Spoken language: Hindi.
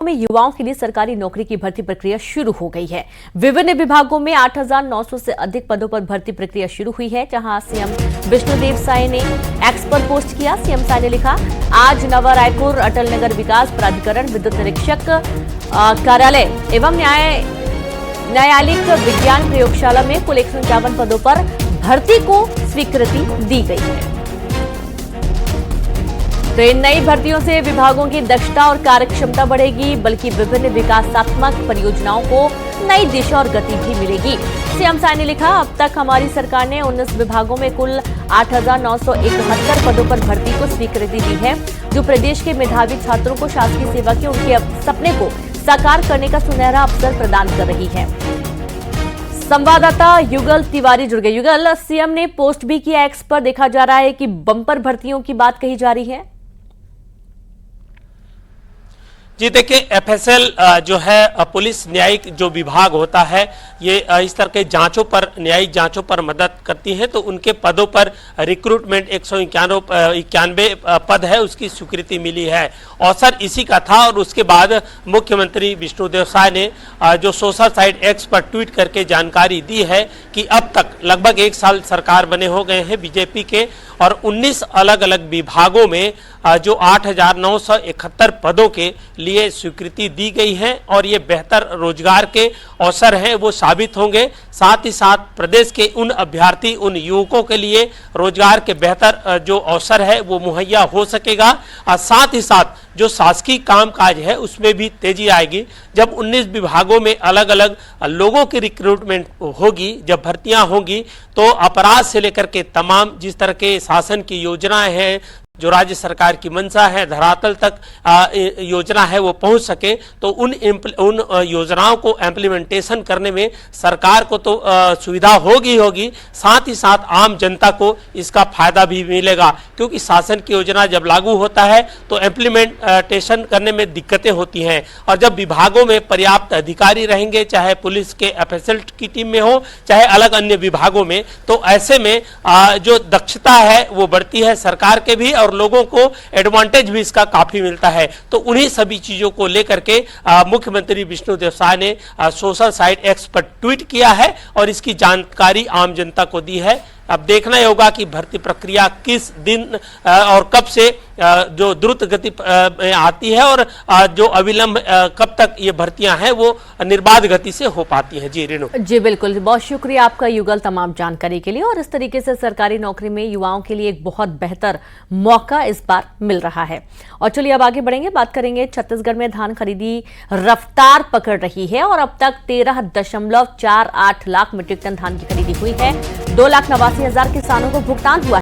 में युवाओं के लिए सरकारी नौकरी की भर्ती प्रक्रिया शुरू हो गई है। विभिन्न विभागों में 8,900 से अधिक पदों पर भर्ती प्रक्रिया शुरू हुई है। जहां सीएम विष्णुदेव साय ने एक्स पर पोस्ट किया। सीएम साय ने लिखा, आज नवा रायपुर अटल नगर विकास प्राधिकरण विद्युत निरीक्षक कार्यालय एवं न्यायालयिक विज्ञान प्रयोगशाला में कुल 151 पदों पर भर्ती को स्वीकृति दी गई है। तो इन नई भर्तियों से विभागों की दक्षता और कार्यक्षमता बढ़ेगी, बल्कि विभिन्न विकासात्मक परियोजनाओं को नई दिशा और गति भी मिलेगी। सीएम साय ने लिखा, अब तक हमारी सरकार ने 19 विभागों में कुल 8,971 पदों पर भर्ती को स्वीकृति दी है, जो प्रदेश के मेधावी छात्रों को शासकीय सेवा के उनके सपने को साकार करने का सुनहरा अवसर प्रदान कर रही है। संवाददाता युगल तिवारी जुड़ गए। युगल, सीएम ने पोस्ट भी किया एक्स पर, देखा जा रहा है कि बम्पर भर्तियों की बात कही जा रही है। जी देखिए, एफएसएल जो है पुलिस न्यायिक जो विभाग होता है, ये इस तरह के जांचों पर, न्यायिक जांचों पर मदद करती है। तो उनके पदों पर रिक्रूटमेंट 191 पद है, उसकी स्वीकृति मिली है। अवसर इसी का था और उसके बाद मुख्यमंत्री विष्णुदेव साय ने जो सोशल साइट एक्स पर ट्वीट करके जानकारी दी है कि अब तक लगभग 1 साल सरकार बने हो गए हैं बीजेपी के, और 19 अलग अलग विभागों में जो 8,971 पदों के लिए स्वीकृति दी गई है और ये बेहतर रोजगार के अवसर हैं वो साबित होंगे। साथ ही साथ प्रदेश के उन अभ्यर्थी, उन युवकों के लिए रोजगार के बेहतर जो अवसर है वो मुहैया हो सकेगा। और साथ ही साथ जो शासकीय कामकाज है उसमें भी तेजी आएगी। जब 19 विभागों में अलग अलग लोगों की रिक्रूटमेंट होगी, जब भर्तियां होंगी, तो अपराध से लेकर के तमाम जिस तरह के शासन की योजनाएं हैं, जो राज्य सरकार की मंशा है, धरातल तक योजना है वो पहुंच सके, तो उन योजनाओं को इम्प्लीमेंटेशन करने में सरकार को तो सुविधा होगी, साथ ही साथ आम जनता को इसका फायदा भी मिलेगा। क्योंकि शासन की योजना जब लागू होता है तो इम्प्लीमेंटेशन करने में दिक्कतें होती हैं, और जब विभागों में पर्याप्त अधिकारी रहेंगे, चाहे पुलिस के एफएसएल की टीम में हो, चाहे अलग अन्य विभागों में, तो ऐसे में जो दक्षता है वो बढ़ती है सरकार के भी, और लोगों को एडवांटेज भी इसका काफी मिलता है। तो उन्हीं सभी चीजों को लेकर के मुख्यमंत्री विष्णुदेव साय ने सोशल साइट एक्स पर ट्वीट किया है और इसकी जानकारी आम जनता को दी है। अब देखना ही होगा कि भर्ती प्रक्रिया किस दिन और कब से जो द्रुत गति आती है, और जो अविलंब कब तक ये भर्तियां हैं वो निर्बाध गति से हो पाती हैं। जी रेणु। जी बिल्कुल, बहुत शुक्रिया आपका युगल तमाम जानकारी के लिए। और इस तरीके से सरकारी नौकरी में युवाओं के लिए एक बहुत बेहतर मौका इस बार मिल रहा है। और चलिए अब आगे बढ़ेंगे, बात करेंगे छत्तीसगढ़ में धान खरीदी रफ्तार पकड़ रही है और अब तक 13.48 लाख मीट्रिक टन धान की खरीदी हुई है। 2,89,000 किसानों को भुगतान हुआ।